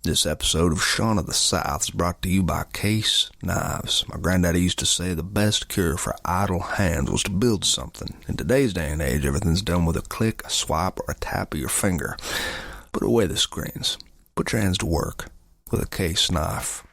This episode of Shaun of the South is brought to you by Case Knives. My granddaddy used to say the best cure for idle hands was to build something. In today's day and age, everything's done with a click, a swipe, or a tap of your finger. Put away the screens. Put your hands to work with a Case knife.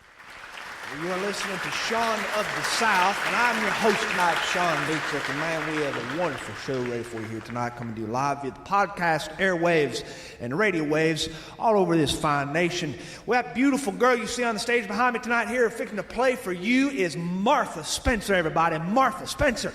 You are listening to Shaun of the South, and I'm your host tonight, Sean Dietrich. And man, we have a wonderful show ready for you here tonight, coming to you live via the podcast, airwaves, and radio waves all over this fine nation. Well, that beautiful girl you see on the stage behind me tonight here, fixing to play for you, is Martha Spencer, everybody. Martha Spencer.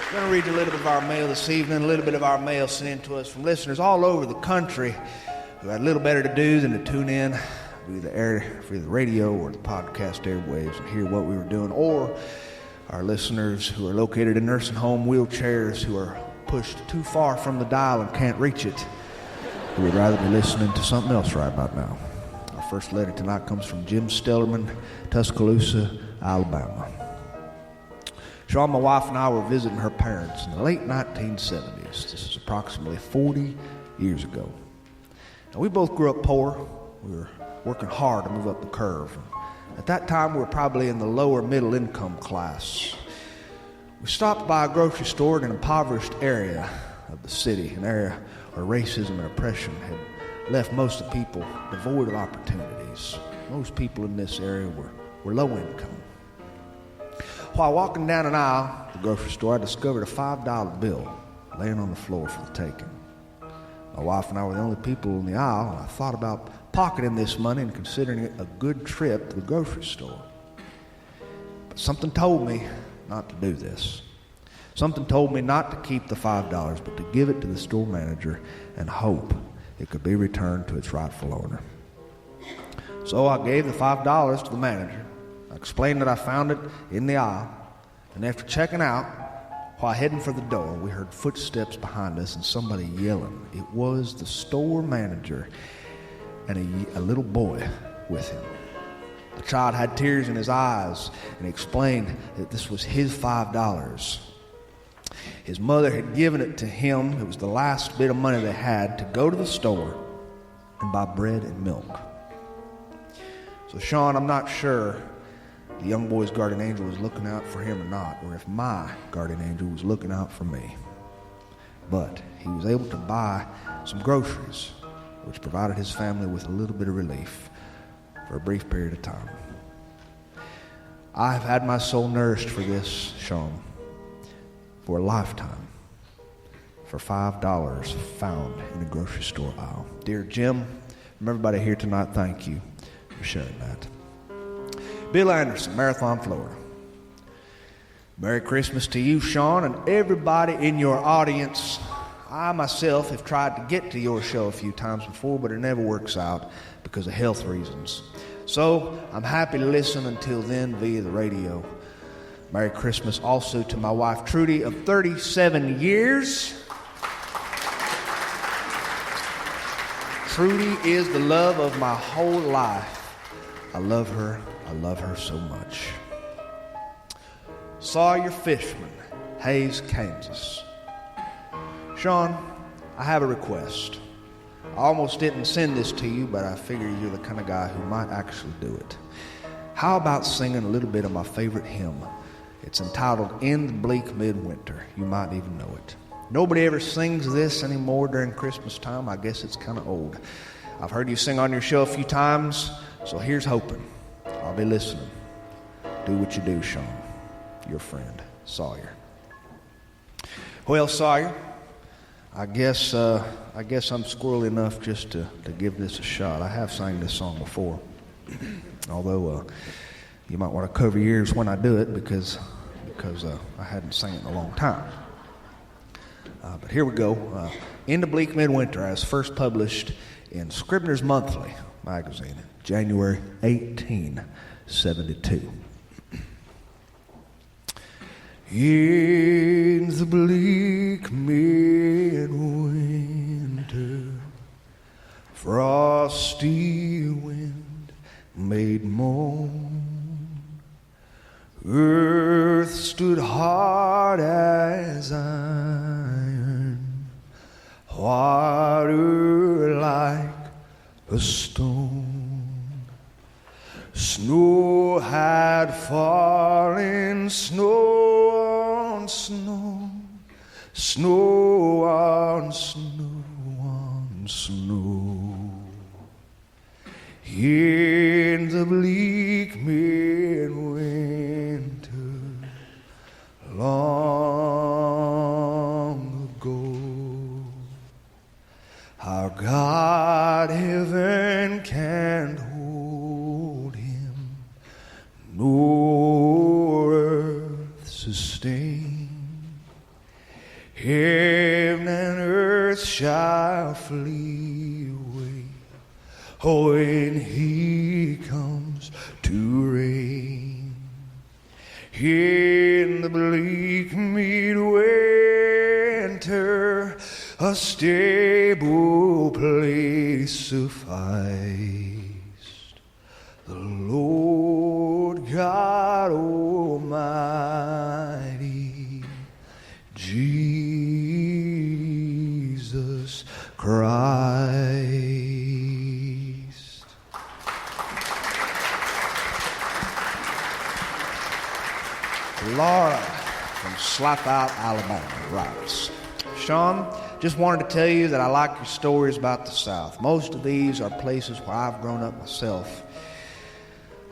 I'm going to read you a little bit of our mail this evening, a little bit of our mail sent in to us from listeners all over the country who had a little better to do than to tune in via the radio or the podcast airwaves and hear what we were doing, or our listeners who are located in nursing home wheelchairs who are pushed too far from the dial and can't reach it, who would rather be listening to something else right about now. Our first letter tonight comes from Jim Stellerman, Tuscaloosa, Alabama. Shaun, my wife, and I were visiting her parents in the late 1970s. This is approximately 40 years ago. Now, we both grew up poor. We were working hard to move up the curve. At that time, we were probably in the lower middle income class. We stopped by a grocery store in an impoverished area of the city, an area where racism and oppression had left most of the people devoid of opportunities. most people in this area were low income. While walking down an aisle at the grocery store, I discovered a $5 bill laying on the floor for the taking. My wife and I were the only people in the aisle, and I thought about pocketing this money and considering it a good trip to the grocery store. But something told me not to do this. Something told me not to keep the $5, but to give it to the store manager and hope it could be returned to its rightful owner. So I gave the $5 to the manager. I explained that I found it in the aisle, and after checking out, while heading for the door, we heard footsteps behind us and somebody yelling. It was the store manager and a little boy with him. The child had tears in his eyes and explained that this was his $5. His mother had given it to him. It was the last bit of money they had to go to the store and buy bread and milk. So, Sean, I'm not sure the young boy's guardian angel was looking out for him or not, or if my guardian angel was looking out for me. But he was able to buy some groceries, which provided his family with a little bit of relief for a brief period of time. I have had my soul nourished for this, Sean, for a lifetime, for $5 found in the grocery store aisle. Dear Jim, from everybody here tonight, thank you for sharing that. Bill Anderson, Marathon, Florida. Merry Christmas to you, Sean, and everybody in your audience. I myself have tried to get to your show a few times before, but it never works out because of health reasons. So I'm happy to listen until then via the radio. Merry Christmas also to my wife, Trudy, of 37 years. Trudy is the love of my whole life. I love her so much. Sawyer Fishman, Hays, Kansas. Sean, I have a request. I almost didn't send this to you, but I figure you're the kind of guy who might actually do it. How about singing a little bit of my favorite hymn? It's entitled In the Bleak Midwinter. You might even know it. Nobody ever sings this anymore during Christmas time. I guess it's kind of old. I've heard you sing on your show a few times, so here's hoping. I'll be listening. Do what you do, Sean. Your friend, Sawyer. Well, Sawyer, I guess I'm squirrely enough just to give this a shot. I have sang this song before, although you might want to cover your ears when I do it because I hadn't sang it in a long time. But here we go. In the Bleak Midwinter, as first published in Scribner's Monthly magazine, January 1872. In the bleak midwinter, frosty wind made moan. Earth stood hard as iron, water like a stone. Snow had fallen, snow on snow, snow on snow on snow. In the bleak midwinter, long ago, our God heaven can't hold him, nor earth sustain. Heaven and earth shall flee away, oh, when he comes to reign. In the bleak midwinter, a stable place sufficed. The Lord God Almighty, Jesus Christ. Laura from Slapout, Alabama writes, Sean, just wanted to tell you that I like your stories about the South. Most of these are places where I've grown up myself.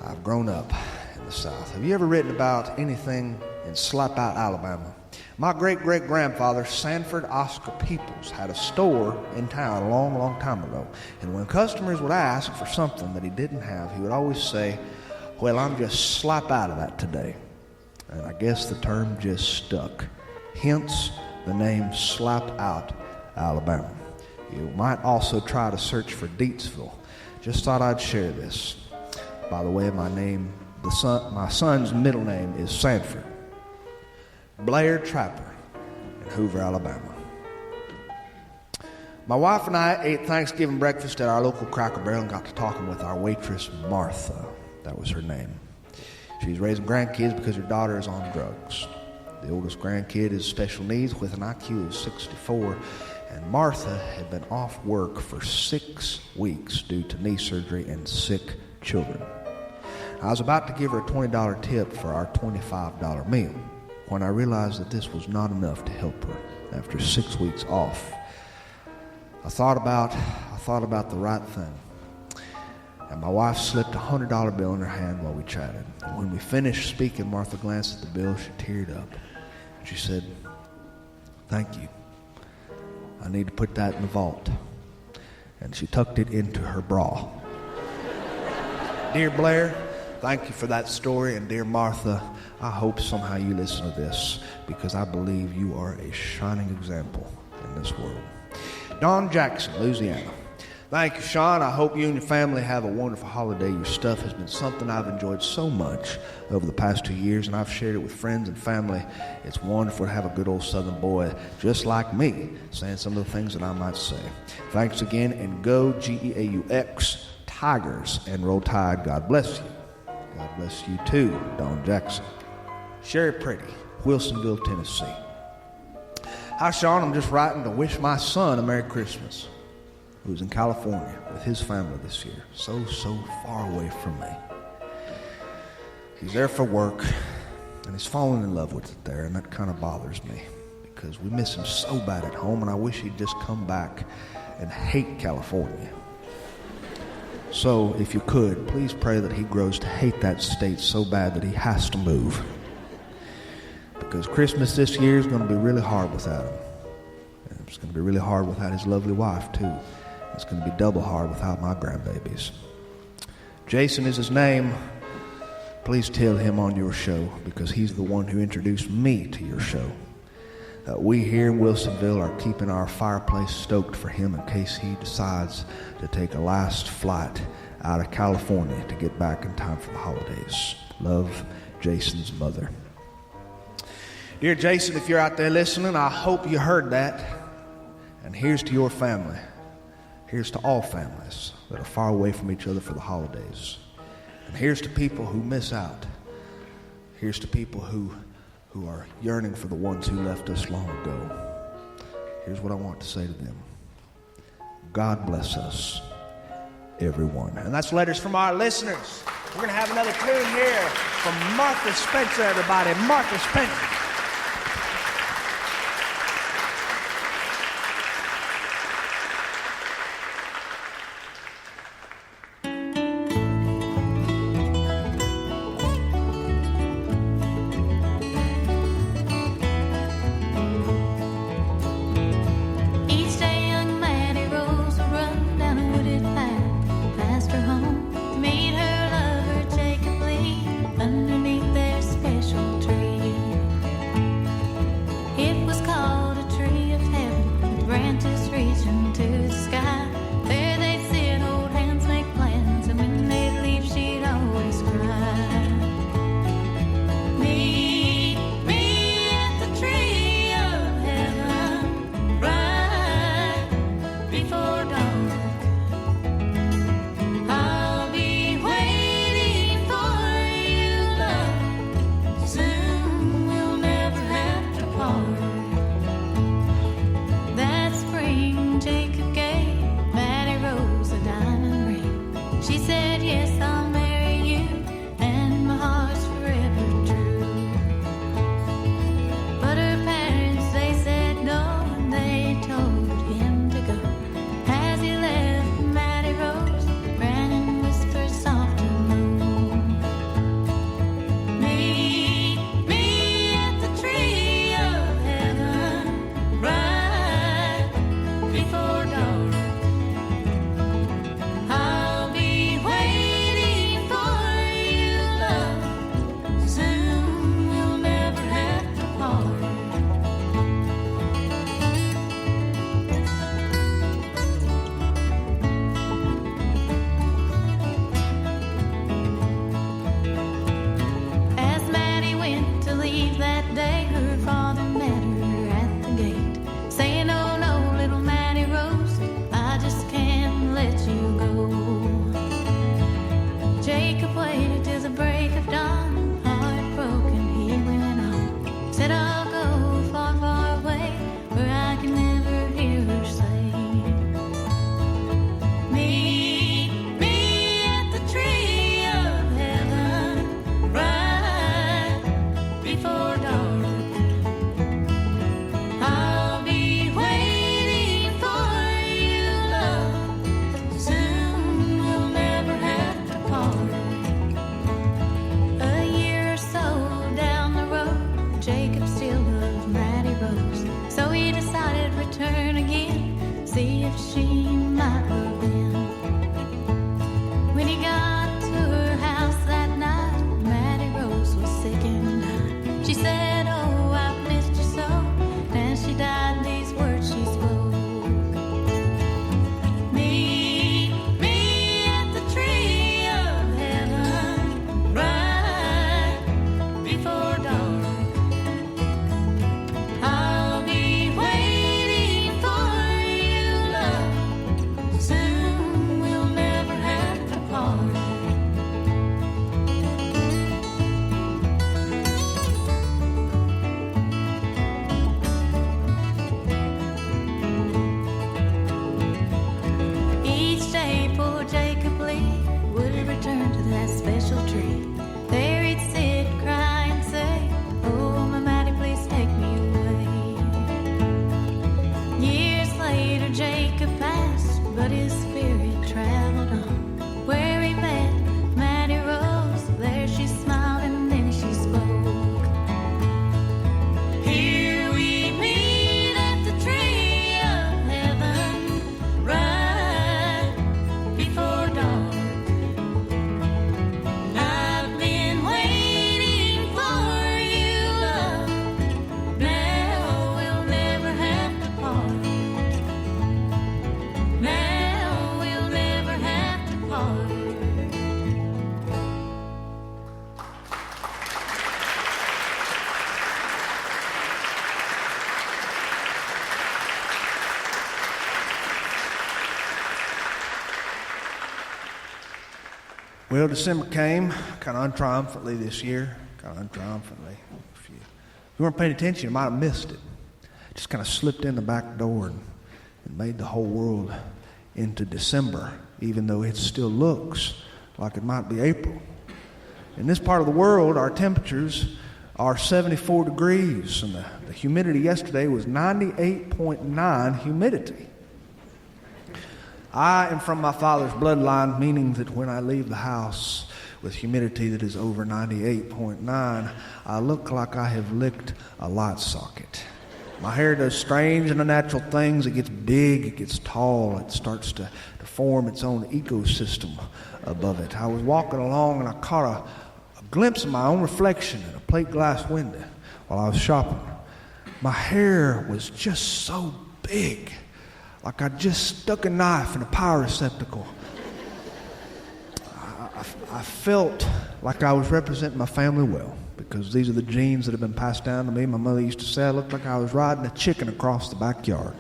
I've grown up in the South. Have you ever written about anything in Slapout, Alabama? My great-great-grandfather, Sanford Oscar Peoples, had a store in town a long, long time ago. And when customers would ask for something that he didn't have, he would always say, "Well, I'm just slap out of that today." And I guess the term just stuck. Hence the name Slap Out, Alabama. You might also try to search for Deatsville. Just thought I'd share this. By the way, my son's middle name is Sanford. Blair Trapper in Hoover, Alabama. My wife and I ate Thanksgiving breakfast at our local Cracker Barrel and got to talking with our waitress, Martha. That was her name. She's raising grandkids because her daughter is on drugs. The oldest grandkid is special needs with an IQ of 64, and Martha had been off work for 6 weeks due to knee surgery and sick children. I was about to give her a $20 tip for our $25 meal when I realized that this was not enough to help her after 6 weeks off. I thought about the right thing, and my wife slipped a $100 bill in her hand while we chatted. And when we finished speaking, Martha glanced at the bill. She teared up. She said, "Thank you. I need to put that in the vault." And she tucked it into her bra. Dear Blair, thank you for that story. And dear Martha, I hope somehow you listen to this, because I believe you are a shining example in this world. Don Jackson, Louisiana. Thank you, Sean. I hope you and your family have a wonderful holiday. Your stuff has been something I've enjoyed so much over the past 2 years, and I've shared it with friends and family. It's wonderful to have a good old Southern boy just like me saying some of the things that I might say. Thanks again, and go Geaux Tigers, and roll tide. God bless you. God bless you too, Don Jackson. Sherry Pretty, Wilsonville, Tennessee. Hi, Sean. I'm just writing to wish my son a Merry Christmas, who's in California with his family this year, so far away from me. He's there for work, and he's fallen in love with it there, and that kind of bothers me because we miss him so bad at home, and I wish he'd just come back and hate California. So, if you could, please pray that he grows to hate that state so bad that he has to move. Because Christmas this year is going to be really hard without him. And it's going to be really hard without his lovely wife, too. It's going to be double hard without my grandbabies. Jason is his name. Please tell him on your show, because he's the one who introduced me to your show. We here in Wilsonville are keeping our fireplace stoked for him in case he decides to take a last flight out of California to get back in time for the holidays. Love, Jason's mother. Dear Jason, if you're out there listening, I hope you heard that. And here's to your family. Here's to all families that are far away from each other for the holidays. And here's to people who miss out. Here's to people who are yearning for the ones who left us long ago. Here's what I want to say to them. God bless us, everyone. And that's letters from our listeners. We're going to have another tune here from Martha Spencer, everybody. Martha Spencer. Underneath their special tree. waited till the break of dawn. Heartbroken, he went on. Said, I'll go far, far away where I can never hear her say, meet me at the tree of heaven right before dark. I'll be waiting for you, love. Soon we'll never have to part. A year or so down the road, Jacob still loved Maddie Rose. So he decided to return again, see if she might love him. When he got to her house that night, Maddie Rose was sick and died. She said, oh, I've missed you so. And she died, these words she spoke. Meet me at the tree of heaven right before dark. I'll be waiting for you, love. Soon we'll never have to part. Each day poor Jacob Lee would return to that special tree. There he'd sit, cry and say, oh, my Maddie, please take me away. Years later Jacob passed, but his spirit traveled on. Where he met Maddie Rose, there she smiled and then she spoke. Here we meet at the tree of heaven right before dark. I've been waiting for you, love. Now we'll never have to part. Now we'll never have to part. Well, December came kind of untriumphantly this year. Kind of untriumphantly. If you weren't paying attention, you might have missed it. Just kind of slipped in the back door and made the whole world into December, even though it still looks like it might be April. In this part of the world, our temperatures are 74 degrees, and the humidity yesterday was 98.9 humidity. I am from my father's bloodline, meaning that when I leave the house with humidity that is over 98.9, I look like I have licked a light socket. My hair does strange and unnatural things. It gets big, it gets tall, it starts to form its own ecosystem above it. I was walking along and I caught a glimpse of my own reflection in a plate glass window while I was shopping. My hair was just so big, like I just stuck a knife in a power receptacle. I felt like I was representing my family well, because these are the genes that have been passed down to me. My mother used to say I looked like I was riding a chicken across the backyard.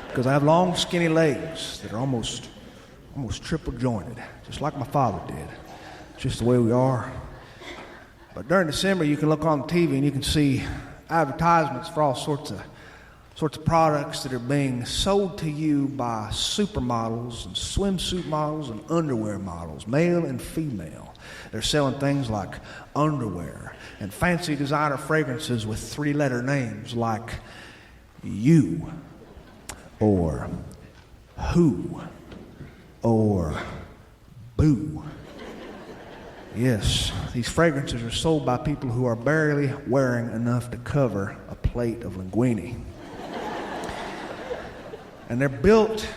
Because I have long, skinny legs that are almost triple jointed, just like my father did. It's just the way we are. But during December, you can look on the TV and you can see advertisements for all sorts of products that are being sold to you by supermodels and swimsuit models and underwear models, male and female. They're selling things like underwear and fancy designer fragrances with three-letter names like you or who or boo. Yes, these fragrances are sold by people who are barely wearing enough to cover a plate of linguine. And they're built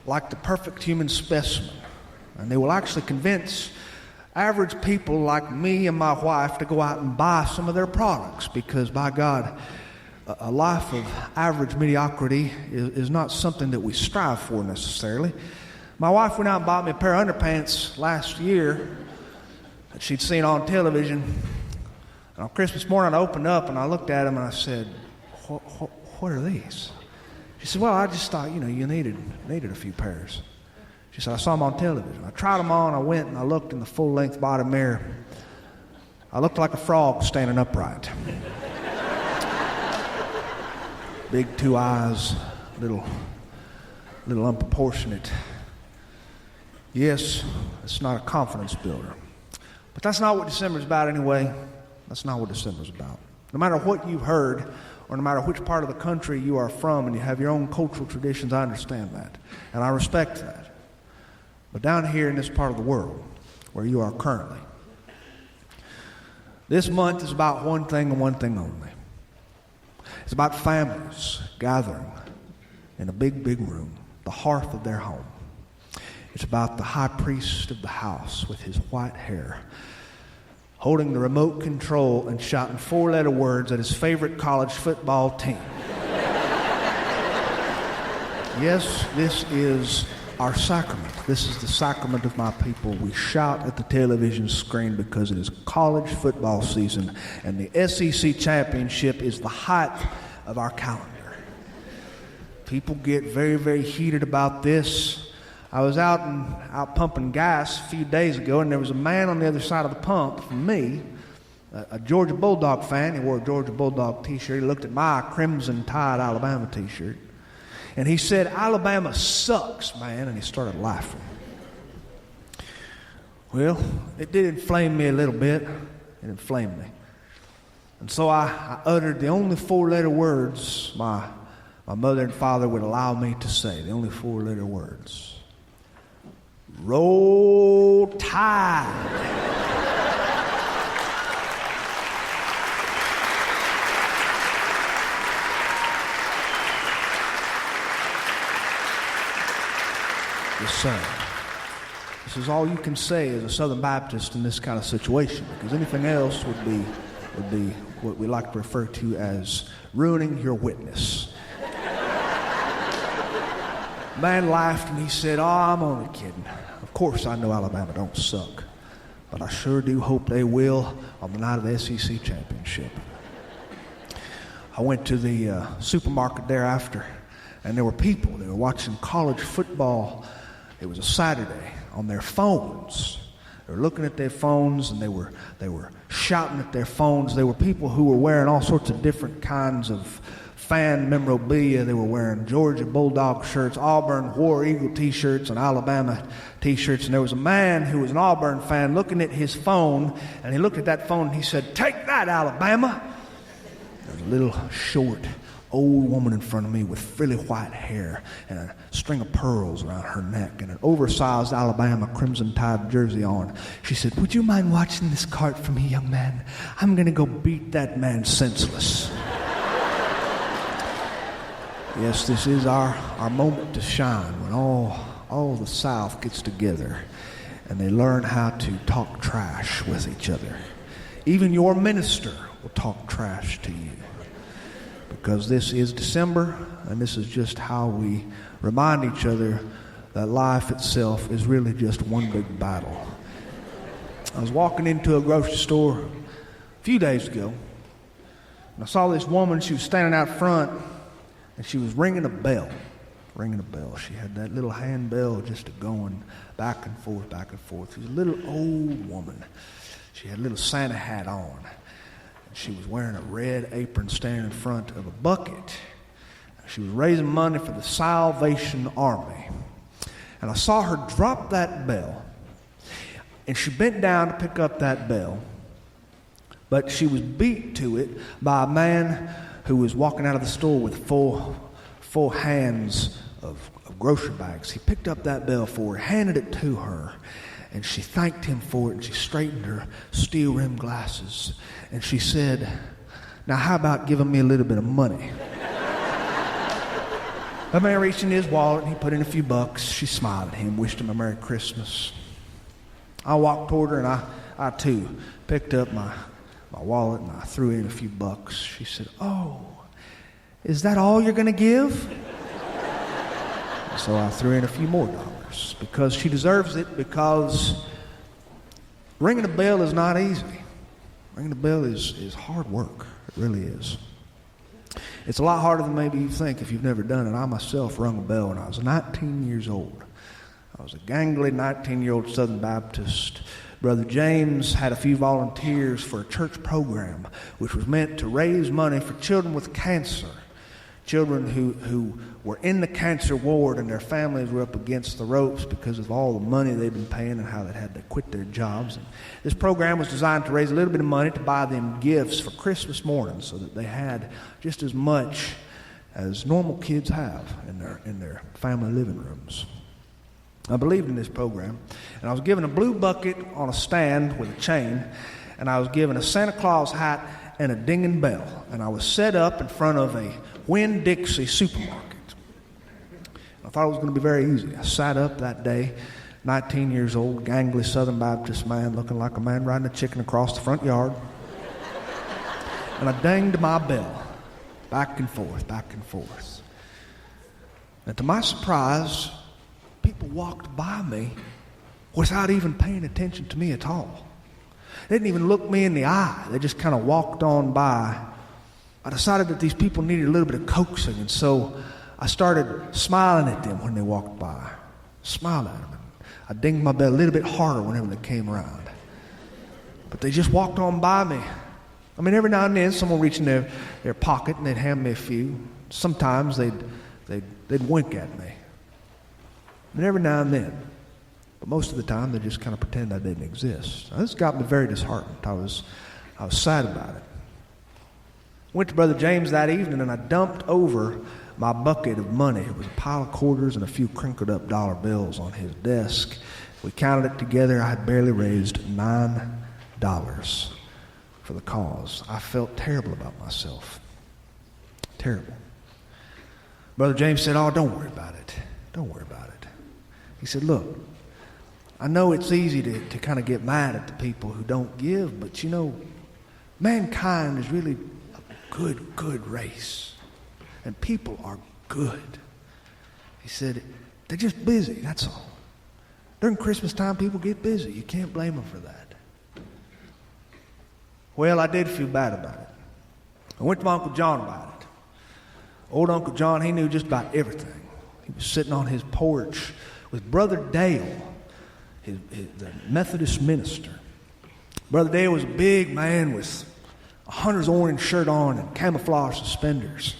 like the perfect human specimen. And they will actually convince average people like me and my wife to go out and buy some of their products, because, by God, a life of average mediocrity is not something that we strive for necessarily. My wife went out and bought me a pair of underpants last year that she'd seen on television. And on Christmas morning, I opened up and I looked at them and I said, what are these? She said, well, I just thought, you needed a few pairs. She said, I saw them on television. I tried them on. I went and I looked in the full-length body mirror. I looked like a frog standing upright. Big 2 eyes, little unproportionate. Yes, it's not a confidence builder. But that's not what December's about anyway. That's not what December's about. No matter what you've heard, or no matter which part of the country you are from and you have your own cultural traditions, I understand that. And I respect that. But down here in this part of the world, where you are currently, this month is about one thing and one thing only. It's about families gathering in a big, big room, the hearth of their home. It's about the high priest of the house with his white hair, holding the remote control and shouting 4-letter words at his favorite college football team. Yes, this is our sacrament. This is the sacrament of my people. We shout at the television screen because it is college football season, and the SEC championship is the height of our calendar. People get very, very heated about this. I was out pumping gas a few days ago, and there was a man on the other side of the pump from me, a Georgia Bulldog fan. He wore a Georgia Bulldog t-shirt. He looked at my Crimson Tide Alabama t-shirt, and he said, Alabama sucks, man, and he started laughing. Well, it did inflame me a little bit. It inflamed me. And so I uttered the only 4-letter words my mother and father would allow me to say, the only 4-letter words. Roll Tide. Yes, sir. This is all you can say as a Southern Baptist in this kind of situation, because anything else would be what we like to refer to as ruining your witness. Man laughed and he said, "Oh, I'm only kidding. Of course I know Alabama don't suck, but I sure do hope they will on the night of the SEC championship." I went to the supermarket thereafter, and there were people. They were watching college football. It was a Saturday, on their phones. They were looking at their phones, and they were shouting at their phones. There were people who were wearing all sorts of different kinds of fan memorabilia. They were wearing Georgia Bulldog shirts, Auburn War Eagle t-shirts, and Alabama t-shirts. And there was a man who was an Auburn fan looking at his phone, and he looked at that phone and he said, "Take that, Alabama." There was a little short old woman in front of me with frilly white hair and a string of pearls around her neck and an oversized Alabama Crimson Tide jersey on. She said, "Would you mind watching this cart for me, young man? I'm going to go beat that man senseless." Yes, this is our moment to shine, when all the South gets together and they learn how to talk trash with each other. Even your minister will talk trash to you. Because this is December, and this is just how we remind each other that life itself is really just one big battle. I was walking into a grocery store a few days ago, and I saw this woman. She was standing out front, and she was ringing a bell. She had that little hand bell just going back and forth, back and forth. She was a little old woman. She had a little Santa hat on. She was wearing a red apron standing in front of a bucket. She was raising money for the Salvation Army. And I saw her drop that bell. And she bent down to pick up that bell. But she was beat to it by a man who was walking out of the store with full hands of grocery bags. He picked up that bell for her, handed it to her. And she thanked him for it, and she straightened her steel-rimmed glasses. And she said, "Now, how about giving me a little bit of money?" The man reached in his wallet, and he put in a few bucks. She smiled at him, wished him a Merry Christmas. I walked toward her, and I too, picked up my wallet, and I threw in a few bucks. She said, "Oh, is that all you're going to give?" So I threw in a few more dollars, because she deserves it, because ringing a bell is not easy. Ringing a bell is hard work. It really is. It's a lot harder than maybe you think if you've never done it. I myself rung a bell when I was 19 years old. I was a gangly 19-year-old Southern Baptist. Brother James had a few volunteers for a church program which was meant to raise money for children with cancer. Children who were in the cancer ward and their families were up against the ropes because of all the money they'd been paying and how they had to quit their jobs. And this program was designed to raise a little bit of money to buy them gifts for Christmas morning so that they had just as much as normal kids have in their family living rooms. I believed in this program, and I was given a blue bucket on a stand with a chain, and I was given a Santa Claus hat and a dinging bell, and I was set up in front of a Winn-Dixie supermarket. I thought it was going to be very easy. I sat up that day, 19 years old, gangly Southern Baptist man, looking like a man riding a chicken across the front yard, and I dinged my bell, back and forth, back and forth. And to my surprise, people walked by me without even paying attention to me at all. They didn't even look me in the eye. They just kind of walked on by. I decided that these people needed a little bit of coaxing, and so I started smiling at them when they walked by. Smiled at them. I dinged my bell a little bit harder whenever they came around. But they just walked on by me. I mean, every now and then someone would reach in their pocket and they'd hand me a few. Sometimes they'd wink at me. And every now and then, but most of the time, they just kind of pretend I didn't exist. Now, this got me very disheartened. I was sad about it. Went to Brother James that evening, and I dumped over my bucket of money. It was a pile of quarters and a few crinkled up dollar bills on his desk. We counted it together. I had barely raised $9 for the cause. I felt terrible about myself. Terrible. Brother James said, "Oh, don't worry about it. Don't worry about it." He said, "Look, I know it's easy to kind of get mad at the people who don't give, but you know, mankind is really a good race. And people are good." He said, "They're just busy, that's all. During Christmas time, people get busy. You can't blame them for that." Well, I did feel bad about it. I went to my Uncle John about it. Old Uncle John, he knew just about everything. He was sitting on his porch with Brother Dale, the Methodist minister. Brother Dale was a big man with a hunter's orange shirt on and camouflage suspenders.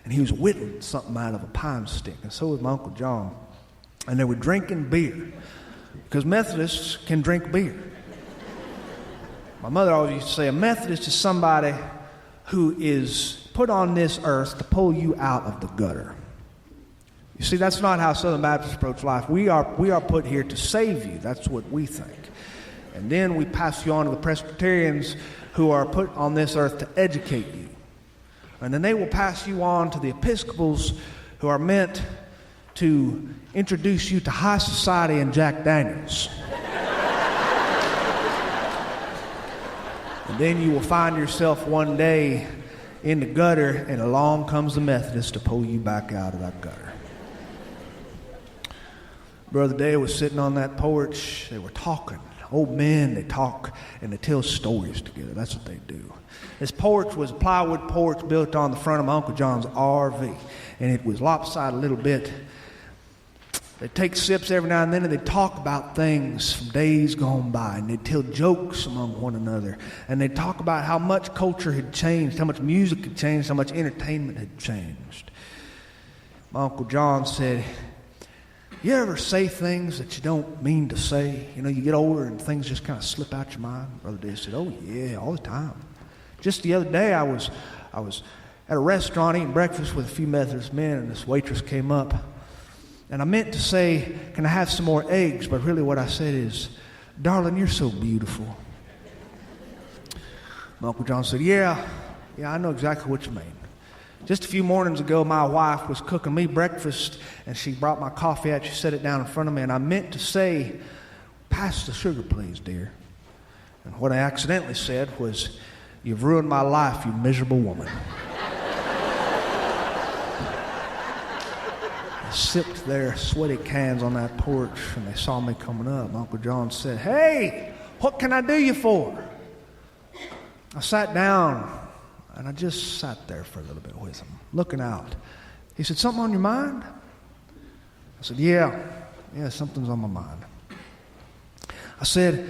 And he was whittling something out of a pine stick. And so was my Uncle John. And they were drinking beer. Because Methodists can drink beer. My mother always used to say, a Methodist is somebody who is put on this earth to pull you out of the gutter. You see, that's not how Southern Baptists approach life. We are put here to save you. That's what we think. And then we pass you on to the Presbyterians who are put on this earth to educate you. And then they will pass you on to the Episcopals who are meant to introduce you to high society and Jack Daniels. And then you will find yourself one day in the gutter, and along comes the Methodist to pull you back out of that gutter. Brother Dale was sitting on that porch. They were talking. Old men, they talk and they tell stories together. That's what they do. This porch was a plywood porch built on the front of my Uncle John's RV, and it was lopsided a little bit. They'd take sips every now and then, and they'd talk about things from days gone by, and they'd tell jokes among one another, and they'd talk about how much culture had changed, how much music had changed, how much entertainment had changed. My Uncle John said, "You ever say things that you don't mean to say? You know, you get older and things just kind of slip out your mind?" Brother Dale said, "Oh yeah, all the time. Just the other day I was at a restaurant eating breakfast with a few Methodist men, and this waitress came up. And I meant to say, 'Can I have some more eggs?' But really what I said is, 'Darling, you're so beautiful.'" My Uncle John said, yeah, I know exactly what you mean. Just a few mornings ago, my wife was cooking me breakfast, and she brought my coffee out. She set it down in front of me, and I meant to say, 'Pass the sugar, please, dear.' And what I accidentally said was, 'You've ruined my life, you miserable woman.'" I sipped their sweaty cans on that porch, and they saw me coming up. My Uncle John said, "Hey, what can I do you for?" I sat down, and I just sat there for a little bit with him, looking out. He said, "Something on your mind?" I said, Yeah, Yeah, something's on my mind. I said,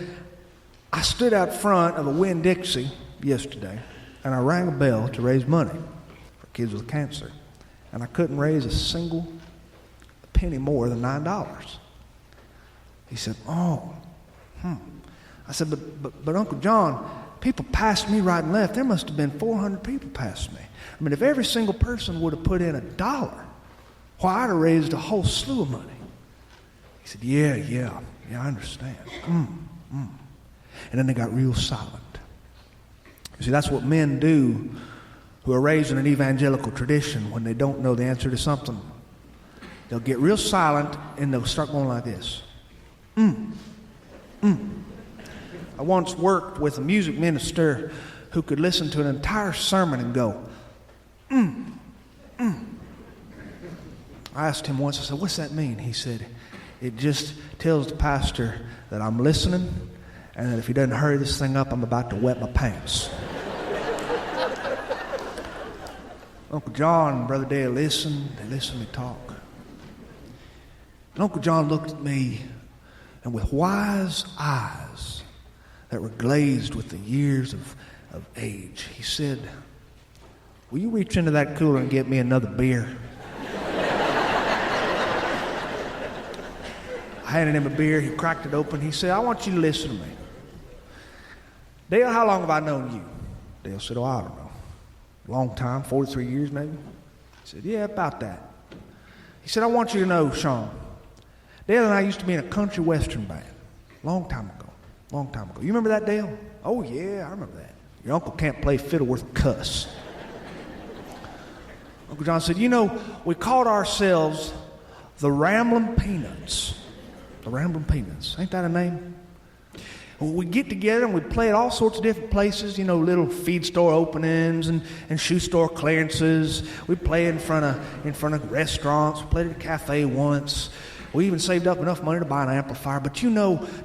I stood out front of a Winn-Dixie yesterday, and I rang a bell to raise money for kids with cancer. And I couldn't raise a single penny more than $9. He said, I said, but Uncle John, people passed me right and left. There must have been 400 people past me. I mean, if every single person would have put in $1, why, I'd have raised a whole slew of money. He said, yeah, I understand. And then they got real silent. You see, that's what men do who are raised in an evangelical tradition when they don't know the answer to something. They'll get real silent and they'll start going like this. I once worked with a music minister who could listen to an entire sermon and go, I asked him once, I said, what's that mean? He said, it just tells the pastor that I'm listening and that if he doesn't hurry this thing up, I'm about to wet my pants. Uncle John and Brother Dale listened. They listened to me talk. And Uncle John looked at me, and with wise eyes that were glazed with the years of age, he said, will you reach into that cooler and get me another beer? I handed him a beer. He cracked it open. He said, I want you to listen to me. Dale, how long have I known you? Dale said, I don't know. Long time, 43 years maybe. He said, yeah, about that. He said, I want you to know, Sean, Dale and I used to be in a country western band. Long time ago. You remember that, Dale? Oh, yeah, I remember that. Your uncle can't play fiddle worth a cuss. Uncle John said, we called ourselves the Ramblin' Peanuts. The Ramblin' Peanuts. Ain't that a name? We'd get together and we'd play at all sorts of different places, little feed store openings and shoe store clearances. We'd play in front of restaurants. We played at a cafe once. We even saved up enough money to buy an amplifier. But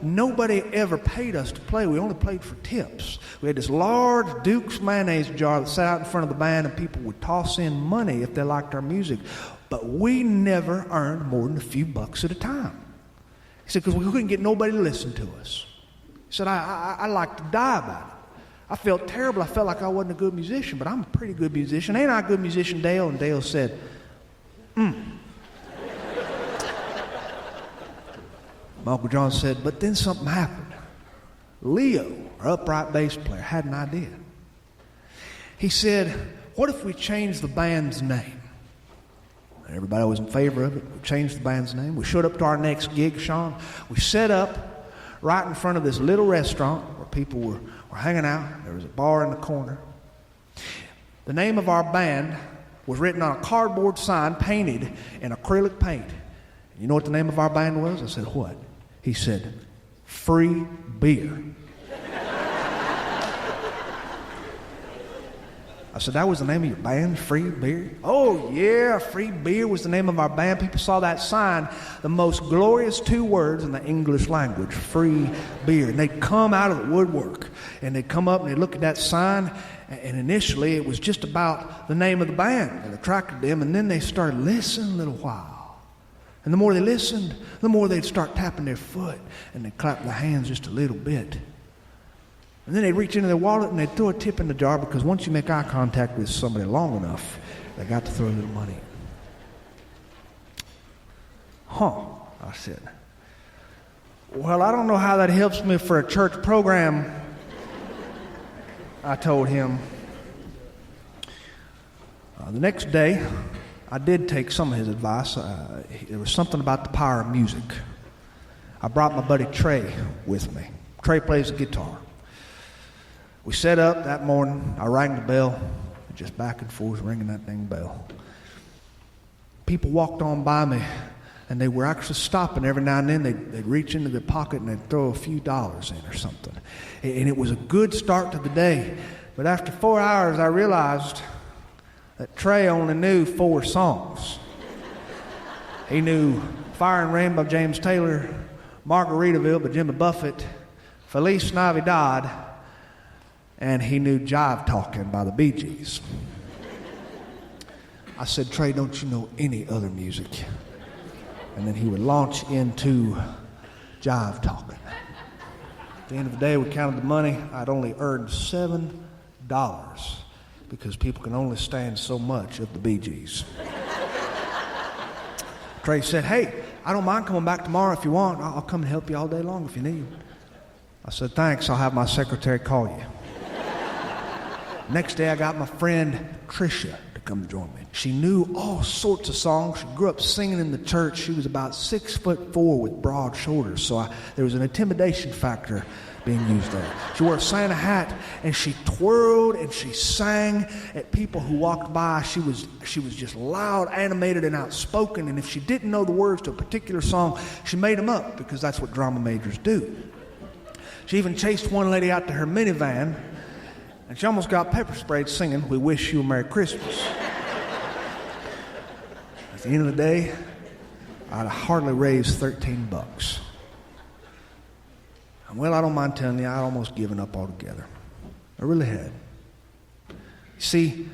nobody ever paid us to play. We only played for tips. We had this large Duke's mayonnaise jar that sat out in front of the band, and people would toss in money if they liked our music. But we never earned more than a few bucks at a time. He said, because we couldn't get nobody to listen to us. He said, I like to die about it. I felt terrible. I felt like I wasn't a good musician, but I'm a pretty good musician. Ain't I a good musician, Dale? And Dale said, My Uncle John said, but then something happened. Leo, our upright bass player, had an idea. He said, what if we changed the band's name? And everybody was in favor of it. We changed the band's name. We showed up to our next gig, Sean. We set up right in front of this little restaurant where people were hanging out. There was a bar in the corner. The name of our band was written on a cardboard sign painted in acrylic paint. You know what the name of our band was? I said, what? He said, Free Beer. I said, that was the name of your band, Free Beer? Oh, yeah, Free Beer was the name of our band. People saw that sign, the most glorious 2 words in the English language, Free Beer. And they'd come out of the woodwork, and they'd come up and they'd look at that sign, and initially it was just about the name of the band that attracted them, and then they started listening a little while. And the more they listened, the more they'd start tapping their foot, and they'd clap their hands just a little bit. And then they'd reach into their wallet and they'd throw a tip in the jar, because once you make eye contact with somebody long enough, they got to throw a little money in. I said. Well, I don't know how that helps me for a church program, I told him. The next day, I did take some of his advice. There was something about the power of music. I brought my buddy Trey with me. Trey plays the guitar. We set up that morning. I rang the bell, just back and forth, ringing that dang bell. People walked on by me, and they were actually stopping every now and then. They'd reach into their pocket and they'd throw a few dollars in or something. And it was a good start to the day. But after 4 hours, I realized that Trey only knew 4 songs. He knew Fire and Rain by James Taylor, Margaritaville by Jimmy Buffett, Feliz Navidad, and he knew Jive Talking by the Bee Gees. I said, Trey, don't you know any other music? And then he would launch into jive talking. At the end of the day, we counted the money. I'd only earned $7 because people can only stand so much of the Bee Gees. Trey said, "Hey, I don't mind coming back tomorrow if you want. I'll come and help you all day long if you need." I said, "Thanks, I'll have my secretary call you." Next day, I got my friend Tricia to come join me. She knew all sorts of songs. She grew up singing in the church. She was about 6'4" with broad shoulders, so there was an intimidation factor being used there. She wore a Santa hat, and she twirled and she sang at people who walked by. She was just loud, animated, and outspoken, and if she didn't know the words to a particular song, she made them up because that's what drama majors do. She even chased one lady out to her minivan, and she almost got pepper sprayed singing, "We Wish You a Merry Christmas." At the end of the day, I'd hardly raised $13. And well, I don't mind telling you, I'd almost given up altogether. I really had. You see,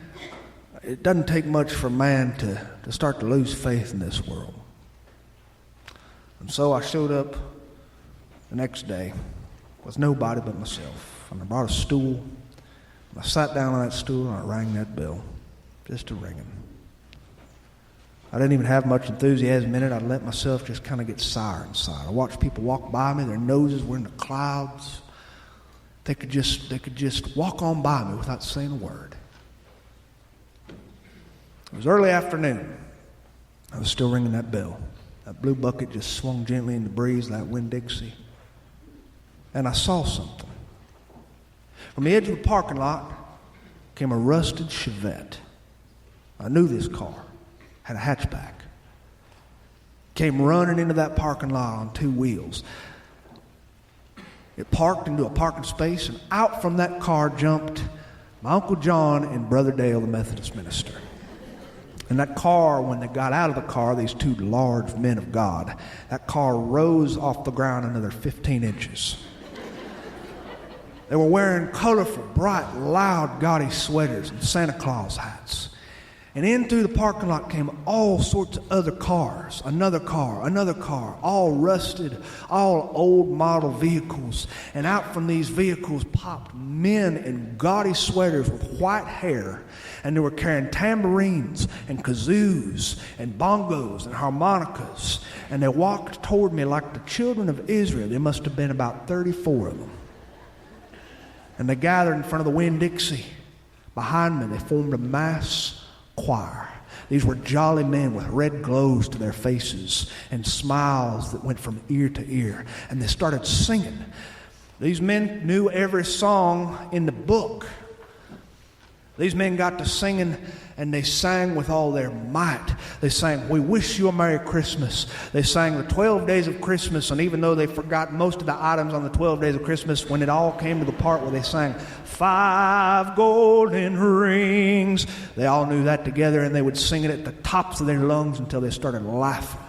it doesn't take much for a man to start to lose faith in this world. And so I showed up the next day with nobody but myself. And I brought a stool. And I sat down on that stool and I rang that bell, just to ring it. I didn't even have much enthusiasm in it. I let myself just kind of get sour inside. I watched people walk by me. Their noses were in the clouds. They could just walk on by me without saying a word. It was early afternoon. I was still ringing that bell. That blue bucket just swung gently in the breeze like Winn-Dixie. And I saw something. From the edge of the parking lot came a rusted Chevette. I knew this car. Had a hatchback. Came running into that parking lot on two wheels. It parked into a parking space, and out from that car jumped my Uncle John and Brother Dale, the Methodist minister. And that car, when they got out of the car, these two large men of God, that car rose off the ground another 15 inches. They were wearing colorful, bright, loud, gaudy sweaters and Santa Claus hats. And in through the parking lot came all sorts of other cars, another car, all rusted, all old model vehicles. And out from these vehicles popped men in gaudy sweaters with white hair. And they were carrying tambourines and kazoos and bongos and harmonicas. And they walked toward me like the children of Israel. There must have been about 34 of them. And they gathered in front of the Winn-Dixie. Behind me, they formed a mass choir. These were jolly men with red glows to their faces and smiles that went from ear to ear. And they started singing. These men knew every song in the book. These men got to singing, and they sang with all their might. They sang, "We Wish You a Merry Christmas." They sang the 12 days of Christmas, and even though they forgot most of the items on the 12 days of Christmas, when it all came to the part where they sang, "5 golden rings," they all knew that together, and they would sing it at the tops of their lungs until they started laughing.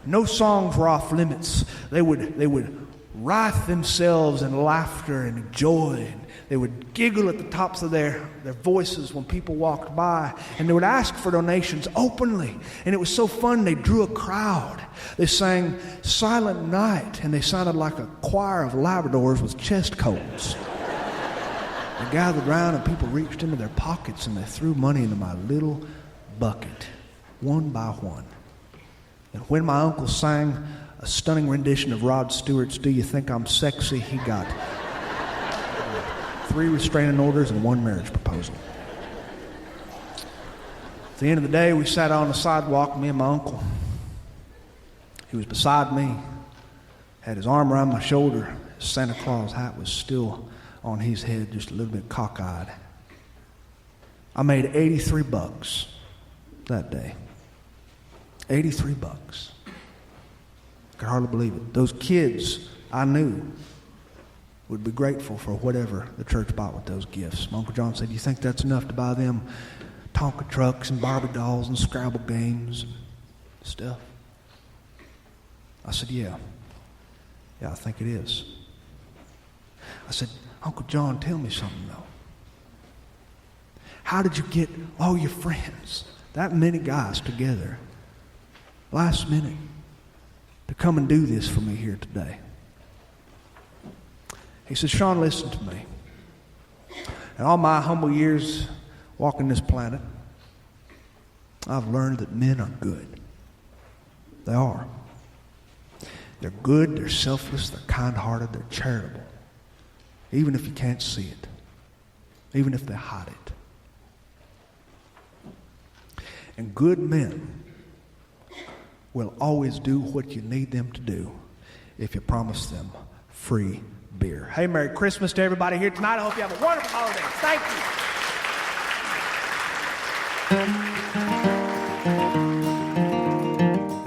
No songs were off limits. They would writhe themselves in laughter and joy. They would giggle at the tops of their voices when people walked by, and they would ask for donations openly. And it was so fun, they drew a crowd. They sang "Silent Night," and they sounded like a choir of Labradors with chest colds. They gathered around, and people reached into their pockets, and they threw money into my little bucket, one by one. And when my uncle sang a stunning rendition of Rod Stewart's "Do You Think I'm Sexy?" he got 3 restraining orders and 1 marriage proposal. At the end of the day, we sat on the sidewalk, me and my uncle. He was beside me, had his arm around my shoulder. His Santa Claus hat was still on his head, just a little bit cockeyed. I made $83 that day. $83. I could hardly believe it. Those kids I knew would be grateful for whatever the church bought with those gifts. My Uncle John said, "You think that's enough to buy them Tonka trucks and Barbie dolls and Scrabble games and stuff?" I said, Yeah, I think it is. I said, "Uncle John, tell me something though. How did you get all your friends, that many guys together, last minute to come and do this for me here today. He said, Sean, listen to me. In all my humble years walking this planet, I've learned that men are good. They are. They're good, they're selfless, they're kind-hearted, they're charitable. Even if you can't see it. Even if they hide it. And good men will always do what you need them to do if you promise them free beer. Hey, Merry Christmas to everybody here tonight. I hope you have a wonderful holiday. Thank you.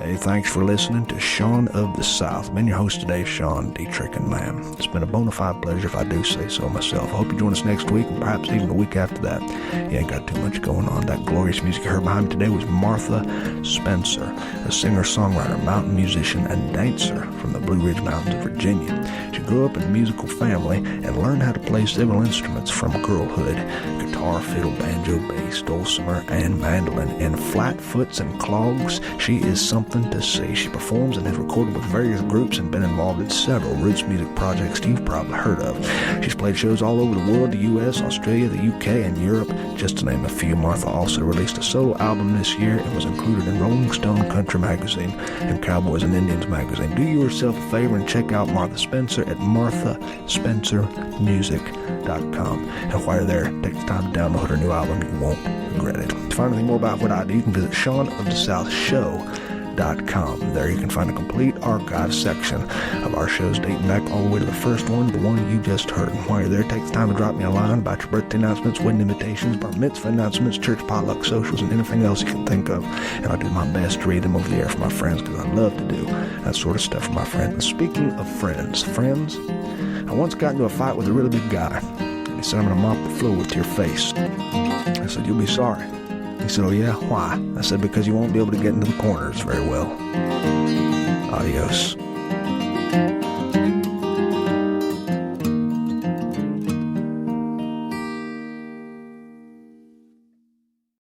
Hey, thanks for listening to Sean of the South. Been your host today, Sean, Dietrich, and man. It's been a bona fide pleasure if I do say so myself. I hope you join us next week and perhaps even the week after that. You ain't got too much going on. That glorious music you heard behind me today was Martha Spencer, a singer-songwriter, mountain musician, and dancer from the Blue Ridge Mountains of Virginia. She grew up in a musical family and learned how to play several instruments from girlhood: guitar, fiddle, banjo, bass, dulcimer, and mandolin. In flatfoots and clogs, she is something to see. She performs and has recorded with various groups and been involved in several roots music projects you've probably heard of. She's played shows all over the world, the U.S., Australia, the U.K., and Europe, just to name a few. Martha also released a solo album this year and was included in Rolling Stone Country Magazine and Cowboys and Indians Magazine. Do yourself a favor and check out Martha Spencer at marthaspencermusic.com. And while you're there, take the time to download her new album. You won't regret it. To find anything more about what I do, you can visit SeanoftheSouthShow.com. There you can find a complete archive section of our shows dating back all the way to the first one, the one you just heard. And while you're there, take the time to drop me a line about your birthday announcements, wedding invitations, bar mitzvah announcements, church potluck socials, and anything else you can think of. And I'll do my best to read them over the air for my friends, because I love to do that sort of stuff for my friends. And speaking of friends, I once got into a fight with a really big guy. And he said, I'm going to mop the floor with your face. I said, you'll be sorry. He said, oh yeah, why? I said, because you won't be able to get into the corners very well. Adios.